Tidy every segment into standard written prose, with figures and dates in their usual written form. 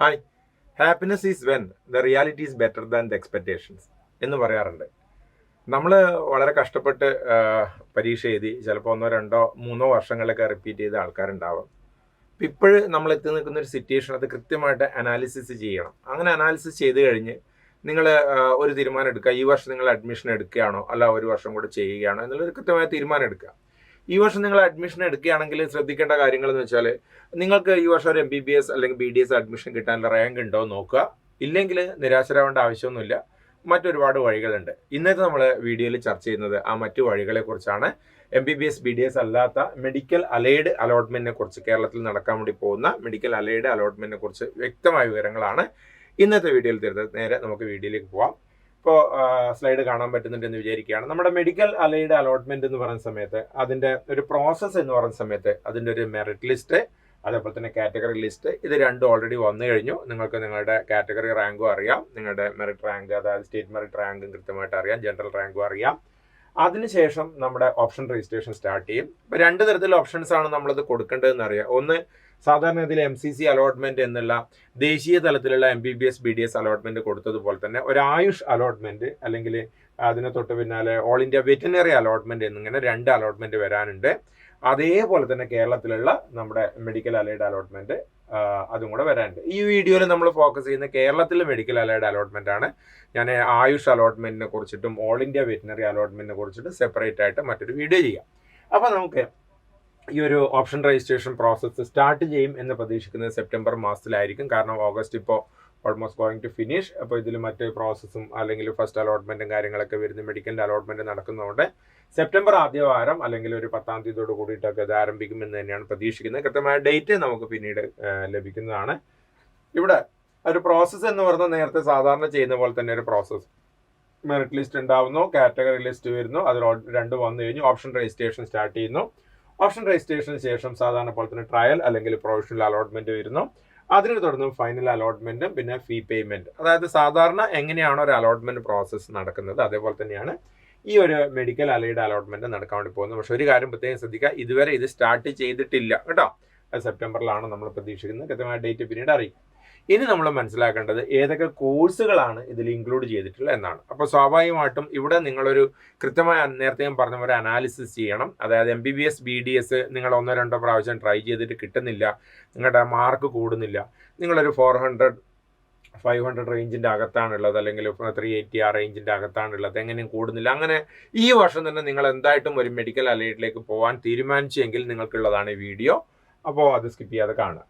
Hi, happiness is when the reality is better than the expectations എന്ന് പറയാറുണ്ട്. നമ്മൾ വളരെ കഷ്ടപ്പെട്ട് പരീക്ഷ എഴുതി ചിലപ്പോൾ 1, 2, 3 വർഷങ്ങളൊക്കെ റിപ്പീറ്റ് ചെയ്ത ആൾക്കാരുണ്ടാവാം. അപ്പം ഇപ്പോഴും നമ്മൾ എത്തി നിൽക്കുന്ന ഒരു സിറ്റുവേഷൻ അത് കൃത്യമായിട്ട് അനാലിസിസ് ചെയ്യണം. അങ്ങനെ അനാലിസിസ് ചെയ്ത് കഴിഞ്ഞ് നിങ്ങൾ ഒരു തീരുമാനം എടുക്കുക. ഈ വർഷം നിങ്ങൾ അഡ്മിഷൻ എടുക്കുകയാണോ അല്ല ഒരു വർഷം കൂടെ ചെയ്യുകയാണോ എന്നുള്ളൊരു കൃത്യമായ തീരുമാനം എടുക്കുക. ഈ വർഷം നിങ്ങൾ അഡ്മിഷൻ എടുക്കുകയാണെങ്കിൽ ശ്രദ്ധിക്കേണ്ട കാര്യങ്ങൾ എന്ന് വെച്ചാൽ നിങ്ങൾക്ക് ഈ വർഷം ഒരു MBBS അല്ലെങ്കിൽ BDS അഡ്മിഷൻ കിട്ടാനുള്ള റാങ്ക് ഉണ്ടോ എന്ന് നോക്കുക. ഇല്ലെങ്കിൽ നിരാശരാവേണ്ട ആവശ്യമൊന്നുമില്ല. മറ്റൊരുപാട് വഴികളുണ്ട്. ഇന്നത്തെ നമ്മൾ വീഡിയോയിൽ ചർച്ച ചെയ്യുന്നത് ആ മറ്റു വഴികളെ കുറിച്ചാണ്. MBBS BDS അല്ലാത്ത മെഡിക്കൽ അലൈഡ് അലോട്ട്മെന്റിനെ കുറിച്ച്, കേരളത്തിൽ നടക്കാൻ വേണ്ടി പോകുന്ന മെഡിക്കൽ അലൈഡ് അലോട്ട്മെന്റിനെ കുറിച്ച് വ്യക്തമായ വിവരങ്ങളാണ് ഇന്നത്തെ വീഡിയോയിൽ തരുന്നത്. നേരെ നമുക്ക് വീഡിയോയിലേക്ക് പോവാം. ഇപ്പോൾ സ്ലൈഡ് കാണാൻ പറ്റുന്നുണ്ടെന്ന് വിചാരിക്കുകയാണ്. നമ്മുടെ മെഡിക്കൽ അലൈഡ് അലോട്ട്മെന്റ് എന്ന് പറയുന്ന സമയത്ത് അതിൻ്റെ ഒരു പ്രോസസ്സ് എന്ന് പറയുന്ന സമയത്ത് അതിൻ്റെ ഒരു മെറിറ്റ് ലിസ്റ്റ്, അതേപോലെ തന്നെ കാറ്റഗറി ലിസ്റ്റ്, ഇത് രണ്ടും ഓൾറെഡി വന്നു കഴിഞ്ഞു. നിങ്ങൾക്ക് നിങ്ങളുടെ കാറ്റഗറി റാങ്കും അറിയാം, നിങ്ങളുടെ മെറിറ്റ് റാങ്ക് അതായത് സ്റ്റേറ്റ് മെറിറ്റ് റാങ്കും കൃത്യമായിട്ട് അറിയാം, ജനറൽ റാങ്കും അറിയാം. അതിനുശേഷം നമ്മുടെ ഓപ്ഷൻ രജിസ്ട്രേഷൻ സ്റ്റാർട്ട് ചെയ്യും. ഇപ്പോൾ 2 തരത്തിലുള്ള ഓപ്ഷൻസ് ആണ് നമ്മളിത് കൊടുക്കേണ്ടതെന്ന് അറിയാം. ഒന്ന്, സാധാരണ ഇതിൽ MCC അലോട്ട്മെന്റ് എന്നുള്ള ദേശീയ തലത്തിലുള്ള MBBS BDS അലോട്ട്മെന്റ് കൊടുത്തതുപോലെ തന്നെ ഒരു ആയുഷ് അലോട്ട്മെന്റ് അല്ലെങ്കിൽ അതിനെ തൊട്ട് പിന്നാലെ ഓൾ ഇന്ത്യ വെറ്റിനറി അലോട്ട്മെന്റ് എന്നിങ്ങനെ 2 അലോട്ട്മെന്റ് വരാനുണ്ട്. അതേപോലെ തന്നെ കേരളത്തിലുള്ള നമ്മുടെ മെഡിക്കൽ അലൈഡ് അലോട്ട്മെന്റ് അതും കൂടെ വരാനുണ്ട്. ഈ വീഡിയോയിൽ നമ്മൾ ഫോക്കസ് ചെയ്യുന്ന കേരളത്തിലെ മെഡിക്കൽ അലൈഡ് അലോട്ട്മെന്റ് ആണ്. ഞാൻ ആയുഷ് അലോട്ട്മെന്റിനെ കുറിച്ചിട്ടും ഓൾ ഇന്ത്യ വെറ്റിനറി അലോട്ട്മെന്റിനെ കുറിച്ചിട്ടും സെപ്പറേറ്റ് ആയിട്ട് മറ്റൊരു വീഡിയോ ചെയ്യാം. അപ്പോൾ നമുക്ക് ഈ ഒരു ഓപ്ഷൻ രജിസ്ട്രേഷൻ പ്രോസസ്സ് സ്റ്റാർട്ട് ചെയ്യും എന്ന് പ്രതീക്ഷിക്കുന്നത് സെപ്റ്റംബർ മാസത്തിലായിരിക്കും. കാരണം ഓഗസ്റ്റ് ഇപ്പോൾ ഓൾമോസ്റ്റ് ഗോയിങ് ടു ഫിനിഷ്. അപ്പോൾ ഇതിൽ മറ്റ് പ്രോസസ്സും അല്ലെങ്കിൽ ഫസ്റ്റ് അലോട്ട്മെന്റും കാര്യങ്ങളൊക്കെ വരുന്ന മെഡിക്കലിൻ്റെ അലോട്ട്മെന്റ് നടക്കുന്നതുകൊണ്ട് സെപ്റ്റംബർ ആദ്യ വാരം അല്ലെങ്കിൽ ഒരു 10-ാം തീയതിയോട് കൂടിയിട്ടൊക്കെ ഇത് ആരംഭിക്കുമെന്ന് തന്നെയാണ് പ്രതീക്ഷിക്കുന്നത്. കൃത്യമായ ഡേറ്റ് നമുക്ക് പിന്നീട് ലഭിക്കുന്നതാണ്. ഇവിടെ ഒരു പ്രോസസ്സ് എന്ന് പറഞ്ഞാൽ നേരത്തെ സാധാരണ ചെയ്യുന്ന പോലെ തന്നെ ഒരു പ്രോസസ്സ്. മെറിറ്റ് ലിസ്റ്റ് ഉണ്ടാവുന്നു, കാറ്റഗറി ലിസ്റ്റ് വരുന്നു, അതിൽ 2 വന്നു കഴിഞ്ഞു, ഓപ്ഷൻ രജിസ്ട്രേഷൻ സ്റ്റാർട്ട് ചെയ്യുന്നു. ഓപ്ഷൻ രജിസ്ട്രേഷന് ശേഷം സാധാരണ പോലെ തന്നെ ട്രയൽ അല്ലെങ്കിൽ പ്രൊവിഷണൽ അലോട്ട്മെന്റ് വരുന്നു. അതിനെ തുടർന്ന് ഫൈനൽ അലോട്ട്മെന്റും പിന്നെ ഫീ പേയ്മെന്റ്. അതായത് സാധാരണ എങ്ങനെയാണോ ഒരു അലോട്ട്മെന്റ് പ്രോസസ്സ് നടക്കുന്നത് അതേപോലെ തന്നെയാണ് ഈ ഒരു മെഡിക്കൽ അലൈഡ് അലോട്ട്മെന്റ് നടക്കാൻ വേണ്ടി പോകുന്നത്. പക്ഷെ ഒരു കാര്യം പ്രത്യേകം ശ്രദ്ധിക്കുക, ഇതുവരെ ഇത് സ്റ്റാർട്ട് ചെയ്തിട്ടില്ല കേട്ടോ. സെപ്റ്റംബറിലാണ് നമ്മൾ പ്രതീക്ഷിക്കുന്നത്. കൃത്യമായ ഡേറ്റ് പിന്നീട് അറിയിക്കും. ഇനി നമ്മൾ മനസ്സിലാക്കേണ്ടത് ഏതൊക്കെ കോഴ്സുകളാണ് ഇതിൽ ഇൻക്ലൂഡ് ചെയ്തിട്ടുള്ളത് എന്നാണ്. അപ്പോൾ സ്വാഭാവികമായിട്ടും ഇവിടെ നിങ്ങളൊരു കൃത്യമായ നേരത്തെ ഞാൻ പറഞ്ഞ പോലെ അനാലിസിസ് ചെയ്യണം. അതായത് MBBS BDS നിങ്ങൾ 1-2 പ്രാവശ്യം ട്രൈ ചെയ്തിട്ട് കിട്ടുന്നില്ല, നിങ്ങളുടെ മാർക്ക് കൂടുന്നില്ല, നിങ്ങളൊരു 400-500 റേഞ്ചിൻ്റെ അകത്താണുള്ളത് അല്ലെങ്കിൽ 380 ആ റേഞ്ചിൻ്റെ അകത്താണുള്ളത്, എങ്ങനെയും കൂടുന്നില്ല. അങ്ങനെ ഈ വർഷം തന്നെ നിങ്ങൾ എന്തായിട്ടും ഒരു മെഡിക്കൽ അലൈഡിലേക്ക് പോകാൻ തീരുമാനിച്ചെങ്കിൽ നിങ്ങൾക്കുള്ളതാണ് ഈ വീഡിയോ. അപ്പോൾ അത് സ്കിപ്പ് ചെയ്യാതെ കാണുക.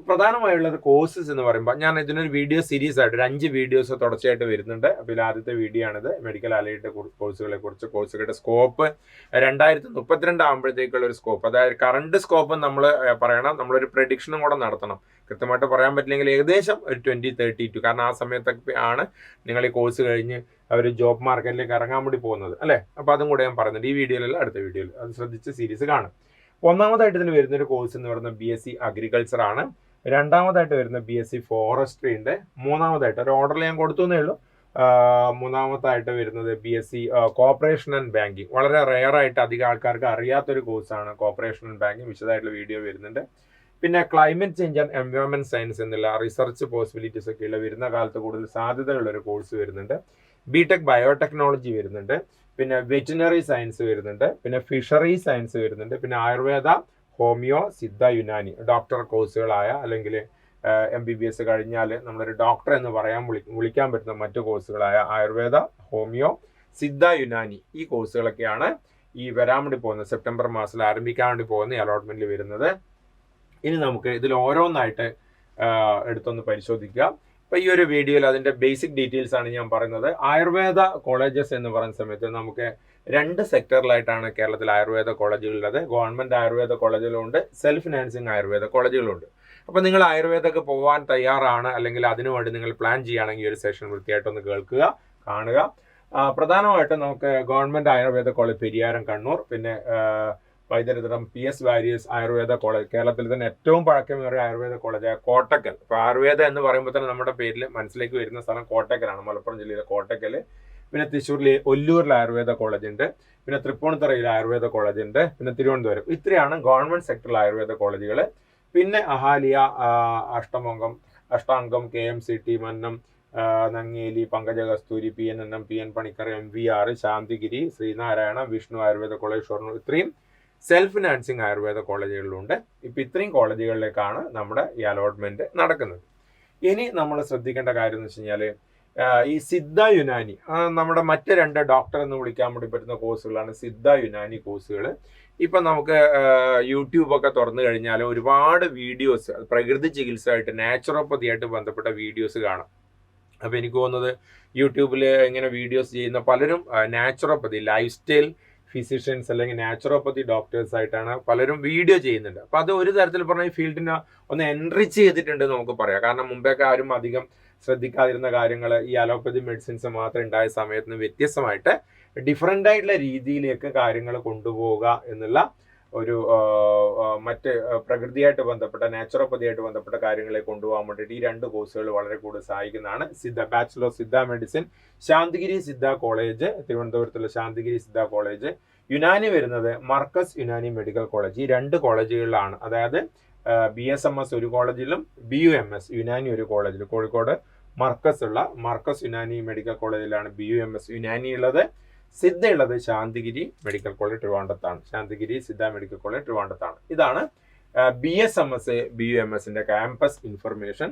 പ്രധാനമായുള്ളത് കോഴ്സസ് എന്ന് പറയുമ്പോൾ ഞാൻ ഇതിനൊരു വീഡിയോ സീരീസ് ആയിട്ട് 5 വീഡിയോസ് തുടർച്ചയായിട്ട് വരുന്നുണ്ട്. അപ്പോൾ ഇതിൽ ആദ്യത്തെ വീഡിയോ ആണിത്. മെഡിക്കൽ അലൈഡ് കോഴ്സുകളെ കുറിച്ച്, കോഴ്സുകളുടെ സ്കോപ്പ് 2032 ആകുമ്പോഴത്തേക്കുള്ള ഒരു സ്കോപ്പ്, അതായത് കറണ്ട് സ്കോപ്പ് നമ്മൾ പറയണം. നമ്മളൊരു പ്രഡിക്ഷനും കൂടെ നടത്തണം. കൃത്യമായിട്ട് പറയാൻ പറ്റില്ലെങ്കിൽ ഏകദേശം ഒരു 2032, കാരണം ആ സമയത്തൊക്കെ ആണ് നിങ്ങൾ ഈ കോഴ്സ് കഴിഞ്ഞ് അവർ ജോബ് മാർക്കറ്റിലേക്ക് ഇറങ്ങാൻ വേണ്ടി പോകുന്നത് അല്ലേ. അപ്പോൾ അതും കൂടെ ഞാൻ പറയുന്നുണ്ട് ഈ വീഡിയോയിലല്ല, അടുത്ത വീഡിയോയിൽ. അത് ശ്രദ്ധിച്ച് സീരീസ് കാണും. ഒന്നാമതായിട്ട് ഇതിൽ വരുന്നൊരു കോഴ്സ് എന്ന് പറയുന്നത് BSc അഗ്രികൾച്ചർ ആണ്. രണ്ടാമതായിട്ട് വരുന്ന BSc ഫോറസ്ട്രി ഉണ്ട്. മൂന്നാമതായിട്ട് ഒരു ഓർഡറിൽ ഞാൻ കൊടുത്തേ ഉള്ളൂ. മൂന്നാമതായിട്ട് വരുന്നത് BSc കോർപ്പറേഷൻ ആൻഡ് ബാങ്കിങ്. വളരെ റെയർ ആയിട്ട് അധികം ആൾക്കാർക്ക് അറിയാത്തൊരു കോഴ്സാണ് കോർപ്പറേഷൻ ആൻഡ് ബാങ്കിങ്. വിശദമായിട്ടുള്ള വീഡിയോ വരുന്നുണ്ട്. പിന്നെ climate change and environment science എന്നുള്ള റിസർച്ച് പോസിബിലിറ്റീസ് ഒക്കെയുള്ള വരുന്ന കാലത്ത് കൂടുതൽ സാധ്യതയുള്ള ഒരു കോഴ്സ് വരുന്നുണ്ട്. BTech ബയോടെക്നോളജി വരുന്നുണ്ട്. പിന്നെ വെറ്റിനറി സയൻസ് വരുന്നുണ്ട്. പിന്നെ ഫിഷറി സയൻസ് വരുന്നുണ്ട്. പിന്നെ ആയുർവേദ, ഹോമിയോ, സിദ്ധ, യുനാനി ഡോക്ടർ കോഴ്സുകളായ അല്ലെങ്കിൽ MBBS കഴിഞ്ഞാൽ നമ്മളൊരു ഡോക്ടർ എന്ന് വിളിക്കാൻ പറ്റുന്ന മറ്റു കോഴ്സുകളായ ആയുർവേദ, ഹോമിയോ, സിദ്ധ, യുനാനി ഈ കോഴ്സുകളൊക്കെയാണ് ഈ വരാൻ വേണ്ടി പോകുന്നത് സെപ്റ്റംബർ മാസത്തിൽ ആരംഭിക്കാൻ വേണ്ടി പോകുന്ന ഈ അലോട്ട്മെന്റിൽ വരുന്നത്. ഇനി നമുക്ക് ഇതിൽ ഓരോന്നായിട്ട് എടുത്തൊന്ന് പരിശോധിക്കുക. അപ്പോൾ ഈ ഒരു വീഡിയോയിൽ അതിൻ്റെ ബേസിക് ഡീറ്റെയിൽസ് ആണ് ഞാൻ പറയുന്നത്. ആയുർവേദ കോളേജസ് എന്ന് പറയുന്ന സമയത്ത് നമുക്ക് 2 സെക്ടറിലായിട്ടാണ് കേരളത്തിൽ ആയുർവേദ കോളേജുകളുള്ളത്. ഗവൺമെൻറ് ആയുർവേദ കോളേജുകളുണ്ട്, സെൽഫ് ഫിനാൻസിങ് ആയുർവേദ കോളേജുകളുണ്ട്. അപ്പോൾ നിങ്ങൾ ആയുർവേദക്ക് പോകാൻ തയ്യാറാണ് അല്ലെങ്കിൽ അതിനുവേണ്ടി നിങ്ങൾ പ്ലാൻ ചെയ്യുകയാണെങ്കിൽ ഈ ഒരു സെഷൻ വൃത്തിയായിട്ടൊന്ന് കേൾക്കുക, കാണുക. പ്രധാനമായിട്ടും നമുക്ക് ഗവൺമെൻറ് ആയുർവേദ കോളേജ് പെരിയാരം, കണ്ണൂർ, പിന്നെ വൈദ്യരതരം PS വാരിയസ് ആയുർവേദ കോളേജ്, കേരളത്തിൽ തന്നെ ഏറ്റവും പഴക്കമേറിയ ആയുർവേദ കോളേജായ കോട്ടക്കൽ. ഇപ്പോൾ ആയുർവേദ എന്ന് പറയുമ്പോൾ തന്നെ നമ്മുടെ പേരിൽ മനസ്സിലേക്ക് വരുന്ന സ്ഥലം കോട്ടക്കലാണ്, മലപ്പുറം ജില്ലയിലെ കോട്ടക്കൽ. പിന്നെ തൃശ്ശൂരിലെ ഒല്ലൂരിൽ ആയുർവേദ കോളേജ് ഉണ്ട്. പിന്നെ തൃപ്പൂണിത്തുറയിൽ ആയുർവേദ കോളേജ് ഉണ്ട്. പിന്നെ തിരുവനന്തപുരം. ഇത്രയാണ് ഗവൺമെന്റ് സെക്ടറിൽ ആയുർവേദ കോളേജുകൾ. പിന്നെ Ahalia, Ashtamangam, Ashtangam, KMCT, Mannam, Nangeli, Pankaja Kasthuri, PNNM, PN Panicker, MVR, Santhigiri, Sreenarayana, Vishnu Ayurveda college, Shoranur, ഇത്രയും സെൽഫ് ഫിനാൻസിങ് ആയുർവേദ കോളേജുകളിലുണ്ട്. ഇപ്പം ഇത്രയും കോളേജുകളിലേക്കാണ് നമ്മുടെ ഈ അലോട്ട്മെന്റ് നടക്കുന്നത്. ഇനി നമ്മൾ ശ്രദ്ധിക്കേണ്ട കാര്യം എന്ന് വെച്ച് കഴിഞ്ഞാൽ ഈ സിദ്ധ യുനാനി, നമ്മുടെ മറ്റ് 2 ഡോക്ടർ എന്ന് വിളിക്കാൻ വേണ്ടി പറ്റുന്ന കോഴ്സുകളാണ് സിദ്ധ യുനാനി കോഴ്സുകൾ. ഇപ്പം നമുക്ക് യൂട്യൂബൊക്കെ തുറന്നു കഴിഞ്ഞാൽ ഒരുപാട് വീഡിയോസ് പ്രകൃതി ചികിത്സയായിട്ട് നാച്ചുറോപ്പതി ആയിട്ട് ബന്ധപ്പെട്ട വീഡിയോസ് കാണാം. അപ്പോൾ എനിക്ക് തോന്നുന്നത് യൂട്യൂബിൽ ഇങ്ങനെ വീഡിയോസ് ചെയ്യുന്ന പലരും നാച്ചുറോപ്പതി, ലൈഫ് സ്റ്റൈൽ ഫിസിഷ്യൻസ് അല്ലെങ്കിൽ നാച്ചുറോപ്പതി ഡോക്ടേഴ്സ് ആയിട്ടാണ് പലരും വീഡിയോ ചെയ്യുന്നുണ്ട്. അപ്പോൾ അത് ഒരു തരത്തിൽ പറഞ്ഞാൽ ഈ ഫീൽഡിനെ ഒന്ന് എൻറിച്ച് ചെയ്തിട്ടുണ്ട് നമുക്ക് പറയാം. കാരണം മുമ്പേയൊക്കെ ആരും അധികം ശ്രദ്ധിക്കാതിരുന്ന കാര്യങ്ങൾ ഈ അലോപ്പതി മെഡിസിൻസ് മാത്രം ഉണ്ടായ സമയത്ത് നിന്ന് വ്യത്യസ്തമായിട്ട് ഡിഫറെൻ്റ് ആയിട്ടുള്ള രീതിയിലേക്ക് കാര്യങ്ങൾ കൊണ്ടുപോവുക എന്നുള്ള ഒരു മറ്റ് പ്രകൃതിയായിട്ട് ബന്ധപ്പെട്ട നാച്ചുറോപ്പതിയായിട്ട് ബന്ധപ്പെട്ട കാര്യങ്ങളെ കൊണ്ടുപോകാൻ വേണ്ടിയിട്ട് ഈ 2 കോഴ്സുകൾ വളരെ കൂടുതൽ സഹായിക്കുന്നതാണ്. Bachelor of Siddha medicine Santhigiri Siddha college, തിരുവനന്തപുരത്തുള്ള ശാന്തിഗിരി സിദ്ധ കോളേജ്. യുനാനി വരുന്നത് മർക്കസ് യുനാനി മെഡിക്കൽ കോളേജ്. ഈ 2 കോളേജുകളിലാണ്, അതായത് BSMS ഒരു കോളേജിലും BUMS യുനാനി ഒരു കോളേജിൽ, കോഴിക്കോട് മർക്കസ് യുനാനി മെഡിക്കൽ കോളേജിലാണ് BUMS യുനാനി ഉള്ളത്. സിദ്ധ ഉള്ളത് ശാന്തിഗിരി മെഡിക്കൽ കോളേജ് ട്രിവാൻഡ്രത്താണ്. ശാന്തിഗിരി സിദ്ധ മെഡിക്കൽ കോളേജ് ട്രിവാൻഡ്രത്താണ്. ഇതാണ് BSMS BUMSന്റെ ക്യാമ്പസ് ഇൻഫർമേഷൻ.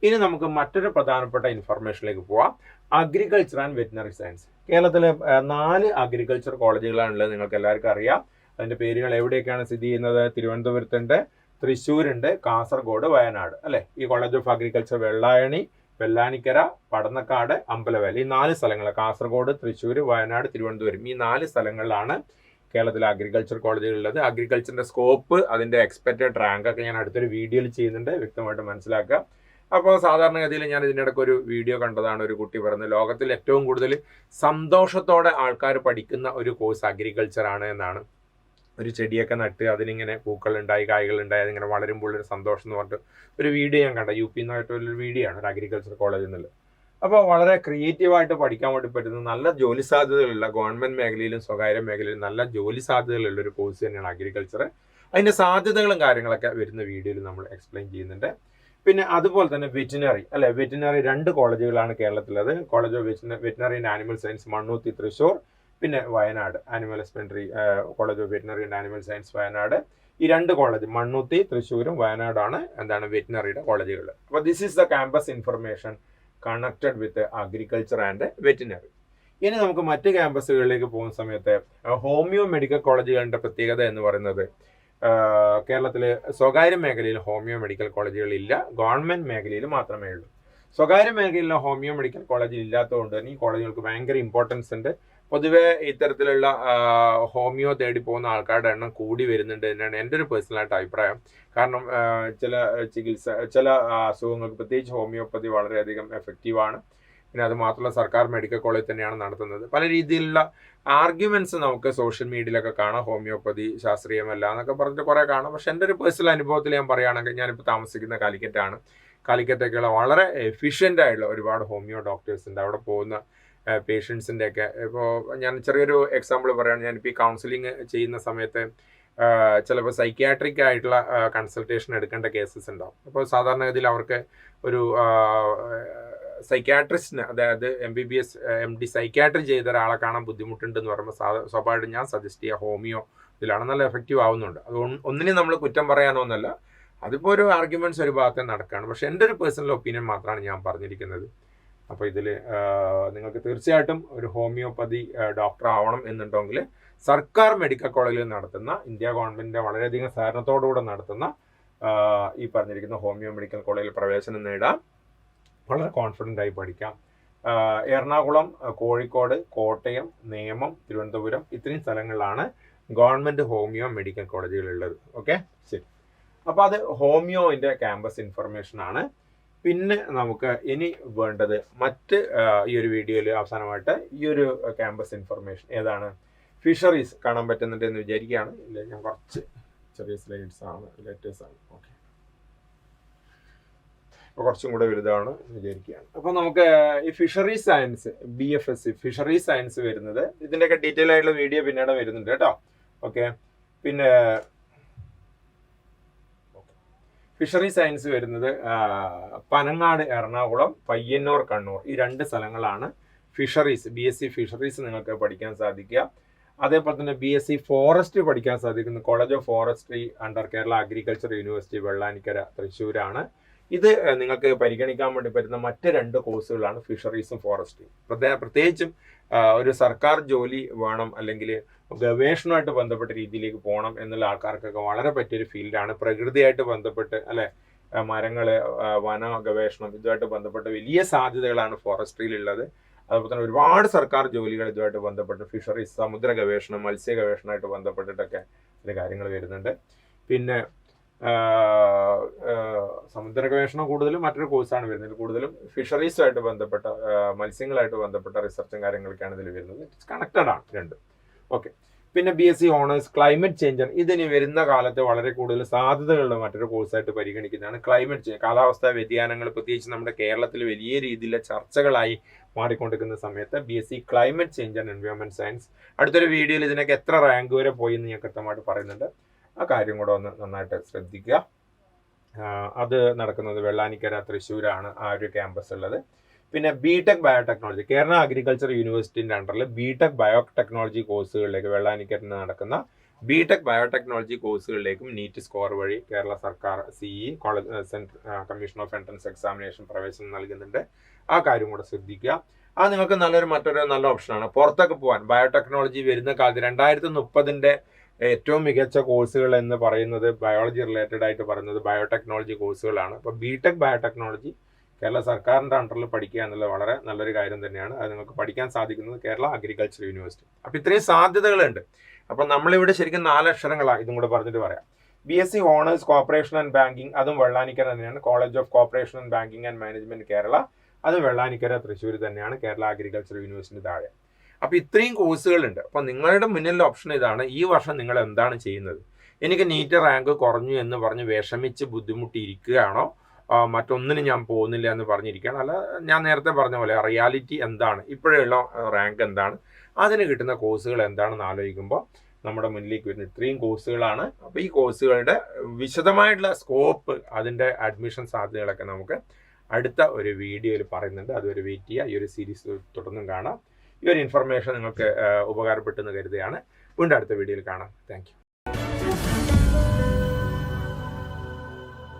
ഇനി നമുക്ക് മറ്റൊരു പ്രധാനപ്പെട്ട ഇൻഫർമേഷനിലേക്ക് പോവാം. Agriculture and veterinary science. കേരളത്തിൽ 4 അഗ്രികൾച്ചർ കോളേജുകളാണുള്ളത്, നിങ്ങൾക്ക് എല്ലാവർക്കും അറിയാം. അതിന്റെ പേരുകൾ എവിടെയൊക്കെയാണ് സ്ഥിതി ചെയ്യുന്നത്? തിരുവനന്തപുരത്തുണ്ട്, തൃശ്ശൂരുണ്ട്, കാസർഗോഡ്, വയനാട്, അല്ലെ? ഈ college of agriculture Vellayani, Vellanikkara, Padannakkad, Ambalavayal, ഈ 4 സ്ഥലങ്ങൾ, കാസർഗോഡ്, തൃശ്ശൂർ, വയനാട്, തിരുവനന്തപുരം, ഈ 4 സ്ഥലങ്ങളിലാണ് കേരളത്തിലെ അഗ്രികൾച്ചർ കോളേജുകളുള്ളത്. അഗ്രികൾച്ചറിന്റെ സ്കോപ്പ്, അതിന്റെ എക്സ്പെക്റ്റഡ് റാങ്ക് ഒക്കെ ഞാൻ അടുത്തൊരു വീഡിയോയിൽ ചെയ്യുന്നുണ്ട്, വ്യക്തമായിട്ട് മനസ്സിലാക്കുക. അപ്പോൾ സാധാരണഗതിയിൽ ഞാൻ ഇതിൻ്റെ ഇടയ്ക്ക് ഒരു വീഡിയോ കണ്ടതാണ്. ഒരു കുട്ടി പറയുന്നത് ലോകത്തിൽ ഏറ്റവും കൂടുതൽ സന്തോഷത്തോടെ ആൾക്കാർ പഠിക്കുന്ന ഒരു കോഴ്സ് അഗ്രികൾച്ചർ ആണ് എന്നാണ്. ഒരു ചെടിയൊക്കെ നട്ട് അതിനിങ്ങനെ പൂക്കളുണ്ടായി, കായ്കളുണ്ടായി, അതിങ്ങനെ വളരുമ്പോൾ ഒരു സന്തോഷം എന്ന് പറഞ്ഞിട്ട് ഒരു വീഡിയോ ഞാൻ കണ്ട. UP നിന്നായിട്ടുള്ളൊരു വീഡിയോ ആണ്, ഒരു അഗ്രികൾച്ചർ കോളേജിൽ നിന്നുള്ളത്. അപ്പോൾ വളരെ ക്രിയേറ്റീവായിട്ട് പഠിക്കാൻ വേണ്ടി പറ്റുന്ന, നല്ല ജോലി സാധ്യതകളുള്ള, ഗവൺമെന്റ് മേഖലയിലും സ്വകാര്യ മേഖലയിലും നല്ല ജോലി സാധ്യതകളുള്ള ഒരു കോഴ്സ് തന്നെയാണ് അഗ്രികൾച്ചർ. അതിൻ്റെ സാധ്യതകളും കാര്യങ്ങളൊക്കെ വരുന്ന വീഡിയോയിൽ നമ്മൾ എക്സ്പ്ലെയിൻ ചെയ്യുന്നുണ്ട്. പിന്നെ അതുപോലെ തന്നെ വെറ്റിനറി, അല്ലെ? വെറ്റിനറി 2 കോളേജുകളാണ് കേരളത്തിലുള്ളത്. College of veterinary and animal science Mannuthy, Thrissur. പിന്നെ Wayanad animal husbandry college of veterinary and animal science Wayanad. ഈ 2 കോളേജ് മണ്ണൂത്തി, തൃശ്ശൂരും വയനാടാണ് വെറ്റിനറിയുടെ കോളേജുകൾ. അപ്പോൾ this is the campus information connected with agriculture and veterinary. ഇനി നമുക്ക് മറ്റ് ക്യാമ്പസുകളിലേക്ക് പോകുന്ന സമയത്ത് ഹോമിയോ മെഡിക്കൽ കോളേജുകളുടെ പ്രത്യേകത എന്ന് പറയുന്നത്, കേരളത്തിലെ സ്വകാര്യ മേഖലയിൽ ഹോമിയോ മെഡിക്കൽ കോളേജുകളില്ല, ഗവൺമെന്റ് മേഖലയിൽ മാത്രമേ ഉള്ളൂ. സ്വകാര്യ മേഖലയിലെ ഹോമിയോ മെഡിക്കൽ കോളേജിൽ ഇല്ലാത്തതുകൊണ്ട് തന്നെ ഈ കോളേജുകൾക്ക് ഭയങ്കര ഇമ്പോർട്ടൻസ് ഉണ്ട്. പൊതുവെ ഇത്തരത്തിലുള്ള ഹോമിയോ തേടി പോകുന്ന ആൾക്കാരുടെ എണ്ണം കൂടി വരുന്നുണ്ട് എന്നാണ് എൻ്റെ ഒരു പേഴ്സണലായിട്ട് അഭിപ്രായം. കാരണം ചില അസുഖങ്ങൾക്ക് പ്രത്യേകിച്ച് ഹോമിയോപ്പതി വളരെയധികം എഫക്റ്റീവാണ്. പിന്നെ അത് മാത്രമല്ല സർക്കാർ മെഡിക്കൽ കോളേജ് തന്നെയാണ് നടത്തുന്നത്. പല രീതിയിലുള്ള ആർഗ്യുമെന്റ്സ് നമുക്ക് സോഷ്യൽ മീഡിയയിലൊക്കെ കാണാം, ഹോമിയോപ്പതി ശാസ്ത്രീയമല്ല എന്നൊക്കെ പറഞ്ഞിട്ട് കുറേ കാണാം. പക്ഷെ എൻ്റെ ഒരു പേഴ്സണൽ അനുഭവത്തിൽ ഞാൻ പറയുകയാണെങ്കിൽ, ഞാനിപ്പോൾ താമസിക്കുന്ന കാലിക്കറ്റാണ്. കാലിക്കറ്റൊക്കെയുള്ള വളരെ എഫിഷ്യൻ്റ് ആയിട്ടുള്ള ഒരുപാട് ഹോമിയോ ഡോക്ടേഴ്സ് ഉണ്ട്. അവിടെ പോകുന്ന പേഷ്യൻസിൻ്റെ ഒക്കെ, ഇപ്പോൾ ഞാൻ ചെറിയൊരു എക്സാമ്പിൾ പറയുകയാണ്. ഞാനിപ്പോൾ ഈ കൗൺസിലിംഗ് ചെയ്യുന്ന സമയത്ത് ചിലപ്പോൾ സൈക്യാട്രിക് ആയിട്ടുള്ള കൺസൾട്ടേഷൻ എടുക്കേണ്ട കേസസ് ഉണ്ടാവും. അപ്പോൾ സാധാരണഗതിയിൽ അവർക്ക് ഒരു സൈക്യാട്രിസ്റ്റിന്, അതായത് MBBS MD സൈക്യാട്രി ചെയ്ത ഒരാളെ കാണാൻ ബുദ്ധിമുട്ടുണ്ടെന്ന് പറയുമ്പോൾ സ്വാഭാവികമായിട്ടും ഞാൻ സജസ്റ്റ് ചെയ്യുക ഹോമിയോ ഇതിലാണ്, നല്ല എഫക്റ്റീവ് ആവുന്നുണ്ട്. അത് ഒന്നിനും നമ്മൾ കുറ്റം പറയാനൊന്നുമല്ല, അതിപ്പോൾ ഒരു ആർഗ്യുമെന്റ്സ് ഒരു ഭാഗത്ത് നടക്കുകയാണ്. പക്ഷെ എൻ്റെ ഒരു പേഴ്സണൽ ഒപ്പീനിയൻ മാത്രമാണ് ഞാൻ പറഞ്ഞിരിക്കുന്നത്. അപ്പോൾ ഇതിൽ നിങ്ങൾക്ക് തീർച്ചയായിട്ടും ഒരു ഹോമിയോപ്പതി ഡോക്ടർ ആവണം എന്നുണ്ടെങ്കിൽ സർക്കാർ മെഡിക്കൽ കോളേജിൽ നടത്തുന്ന, ഇന്ത്യ ഗവൺമെൻറ്റിൻ്റെ വളരെയധികം സഹകരണത്തോടുകൂടെ നടത്തുന്ന ഈ പറഞ്ഞിരിക്കുന്ന ഹോമിയോ മെഡിക്കൽ കോളേജിൽ പ്രവേശനം നേടാം. വളരെ കോൺഫിഡൻ്റ് ആയി പഠിക്കാം. എറണാകുളം, കോഴിക്കോട്, കോട്ടയം, നേമം, തിരുവനന്തപുരം ഇത്രയും സ്ഥലങ്ങളിലാണ് ഗവൺമെൻറ് ഹോമിയോ മെഡിക്കൽ കോളേജുകളുള്ളത്. ഓക്കെ, ശരി. അപ്പോൾ അത് ഹോമിയോൻ്റെ ക്യാമ്പസ് ഇൻഫർമേഷൻ ആണ്. പിന്നെ നമുക്ക് ഇനി വേണ്ടത് മറ്റ് ഈ ഒരു വീഡിയോയിൽ അവസാനമായിട്ട് ഈ ഒരു ക്യാമ്പസ് ഇൻഫർമേഷൻ ഏതാണ്, ഫിഷറീസ് കാണാൻ പറ്റുന്നുണ്ട് എന്ന് വിചാരിക്കുകയാണ്. ഇല്ല, ഞാൻ കുറച്ച് ചെറിയ ലെറ്റേഴ്സ് ആണ്. ഓക്കെ, അപ്പോൾ കുറച്ചും കൂടെ വലുതാണ് വിചാരിക്കുകയാണ്. അപ്പോൾ നമുക്ക് ഈ fisheries science BFSc fisheries science വരുന്നത്, ഇതിൻ്റെയൊക്കെ ഡീറ്റെയിൽ ആയിട്ടുള്ള വീഡിയോ പിന്നീട് വരുന്നുണ്ട് കേട്ടോ. ഓക്കെ, പിന്നെ ഫിഷറി സയൻസ് വരുന്നത് പനങ്ങാട്, എറണാകുളം, പയ്യന്നൂർ, കണ്ണൂർ ഈ 2 സ്ഥലങ്ങളാണ് ഫിഷറീസ്. BSc ഫിഷറീസ് നിങ്ങൾക്ക് പഠിക്കാൻ സാധിക്കുക. അതേപോലെ തന്നെ BSc ഫോറസ്റ്റ് പഠിക്കാൻ സാധിക്കുന്ന college of forestry under Kerala agriculture university Vellanikkara, തൃശ്ശൂരാണ്. ഇത് നിങ്ങൾക്ക് പരിഗണിക്കാൻ വേണ്ടി പറ്റുന്ന മറ്റ് 2 കോഴ്സുകളാണ് ഫിഷറീസും ഫോറസ്ട്രിയും. പ്രത്യേകിച്ചും ഒരു സർക്കാർ ജോലി വേണം അല്ലെങ്കിൽ ഗവേഷണമായിട്ട് ബന്ധപ്പെട്ട രീതിയിലേക്ക് പോകണം എന്നുള്ള ആൾക്കാർക്കൊക്കെ വളരെ പറ്റിയൊരു ഫീൽഡാണ്. പ്രകൃതിയായിട്ട് ബന്ധപ്പെട്ട് അല്ലെ, മരങ്ങള്, വന ഗവേഷണം ഇതുമായിട്ട് ബന്ധപ്പെട്ട് വലിയ സാധ്യതകളാണ് ഫോറസ്ട്രിയിലുള്ളത്. അതുപോലെ തന്നെ ഒരുപാട് സർക്കാർ ജോലികൾ ഇതുമായിട്ട് ബന്ധപ്പെട്ട് ഫിഷറീസ്, സമുദ്ര ഗവേഷണം, മത്സ്യ ഗവേഷണമായിട്ട് ബന്ധപ്പെട്ടിട്ടൊക്കെ ചില കാര്യങ്ങൾ വരുന്നുണ്ട്. പിന്നെ സമുദ്ര ഗവേഷണം കൂടുതലും മറ്റൊരു കോഴ്സാണ് വരുന്നത്. കൂടുതലും ഫിഷറീസുമായിട്ട് ബന്ധപ്പെട്ട മത്സ്യങ്ങളായിട്ട് ബന്ധപ്പെട്ട റിസർച്ചും കാര്യങ്ങളൊക്കെയാണ് ഇതിൽ വരുന്നത്. ഇറ്റ്സ് കണക്റ്റഡ് ആണ് രണ്ടും. ഓക്കെ. പിന്നെ BSc ഓണേഴ്സ് ക്ലൈമറ്റ് ചേഞ്ചർ, ഇതിന് വരുന്ന കാലത്ത് വളരെ കൂടുതൽ സാധ്യതകളുള്ള മറ്റൊരു കോഴ്സായിട്ട് പരിഗണിക്കുന്നതാണ് ക്ലൈമറ്റ് ചേഞ്ച്. കാലാവസ്ഥാ വ്യതിയാനങ്ങൾ പ്രത്യേകിച്ച് നമ്മുടെ കേരളത്തിൽ വലിയ രീതിയിലുള്ള ചർച്ചകളായി മാറിക്കൊണ്ടിരിക്കുന്ന സമയത്ത് BSc climate change and environment science. അടുത്തൊരു വീഡിയോയിൽ ഇതിനൊക്കെ എത്ര റാങ്ക് വരെ പോയി എന്ന് ഞാൻ കൃത്യമായിട്ട് പറയുന്നുണ്ട്. ആ കാര്യം കൂടെ ഒന്ന് നന്നായിട്ട് ശ്രദ്ധിക്കുക. അത് നടക്കുന്നത് വെള്ളാനിക്കര, തൃശ്ശൂരാണ് ആ ഒരു ക്യാമ്പസ് ഉള്ളത്. പിന്നെ BTech ബയോടെക്നോളജി, കേരള അഗ്രികൾച്ചർ യൂണിവേഴ്സിറ്റിൻ്റെ അണ്ടറിൽ BTech ബയോടെക്നോളജി കോഴ്സുകളിലേക്ക് വെള്ളാനിക്കരയിൽ നടക്കുന്ന BTech ബയോടെക്നോളജി കോഴ്സുകളിലേക്കും നീറ്റ് സ്കോർ വഴി കേരള സർക്കാർ CE college commission of entrance examination പ്രവേശനം നൽകുന്നുണ്ട്. ആ കാര്യം കൂടെ ശ്രദ്ധിക്കുക. അത് നിങ്ങൾക്ക് മറ്റൊരു നല്ല ഓപ്ഷനാണ്. പുറത്തൊക്കെ പോകാൻ ബയോടെക്നോളജി വരുന്ന കാലത്ത് 2030 ഏറ്റവും മികച്ച കോഴ്സുകൾ എന്ന് പറയുന്നത് ബയോളജി റിലേറ്റഡ് ആയിട്ട് പറയുന്നത് ബയോടെക്നോളജി കോഴ്സുകളാണ്. അപ്പോൾ BTech ബയോടെക്നോളജി കേരള സർക്കാരിൻ്റെ അണ്ടറിൽ പഠിക്കുക എന്നുള്ളത് വളരെ നല്ലൊരു കാര്യം തന്നെയാണ്. അത് നിങ്ങൾക്ക് പഠിക്കാൻ സാധിക്കുന്നത് കേരള അഗ്രികൾച്ചർ യൂണിവേഴ്സിറ്റി. അപ്പോൾ ഇത്രയും സാധ്യതകളുണ്ട്. അപ്പം നമ്മളിവിടെ ശരിക്കും 4 അക്ഷരങ്ങളാണ്. ഇതും കൂടെ പറഞ്ഞിട്ട് പറയാം. BSc honours corporation and banking, അതും വെള്ളാനിക്കര തന്നെയാണ്. College of corporation and banking and management Kerala, അതും വെള്ളാനിക്കര, തൃശ്ശൂർ തന്നെയാണ്, കേരള അഗ്രികൾച്ചർ യൂണിവേഴ്സിറ്റി താഴെ. അപ്പോൾ ഇത്രയും കോഴ്സുകളുണ്ട്. അപ്പോൾ നിങ്ങളുടെ മുന്നിലുള്ള ഓപ്ഷൻ ഇതാണ്. ഈ വർഷം നിങ്ങൾ എന്താണ് ചെയ്യുന്നത്? എനിക്ക് നീറ്റ് റാങ്ക് കുറഞ്ഞു എന്ന് പറഞ്ഞ് വിഷമിച്ച് ബുദ്ധിമുട്ടിയിരിക്കുകയാണോ, മറ്റൊന്നിനും ഞാൻ പോകുന്നില്ല എന്ന് പറഞ്ഞിരിക്കുകയാണ്? അല്ല, ഞാൻ നേരത്തെ പറഞ്ഞ പോലെ റിയാലിറ്റി എന്താണ്, ഇപ്പോഴുള്ള റാങ്ക് എന്താണ്, അതിന് കിട്ടുന്ന കോഴ്സുകൾ എന്താണെന്ന് ആലോചിക്കുമ്പോൾ നമ്മുടെ മുന്നിലേക്ക് വരുന്ന ഇത്രയും കോഴ്സുകളാണ്. അപ്പോൾ ഈ കോഴ്സുകളുടെ വിശദമായിട്ടുള്ള സ്കോപ്പ്, അതിൻ്റെ അഡ്മിഷൻ സാധ്യതകളൊക്കെ നമുക്ക് അടുത്ത ഒരു വീഡിയോയിൽ പറയുന്നുണ്ട്. അതുവരെ വെയിറ്റ് ചെയ്യുക. ഈ ഒരു സീരീസ് തുടർന്നും കാണാം. ഈ ഒരു ഇൻഫർമേഷൻ നിങ്ങൾക്ക് ഉപകാരപ്പെട്ടെന്ന് കരുതുകയാണ്. വീണ്ടും അടുത്ത വീഡിയോയിൽ കാണാം. Thank you.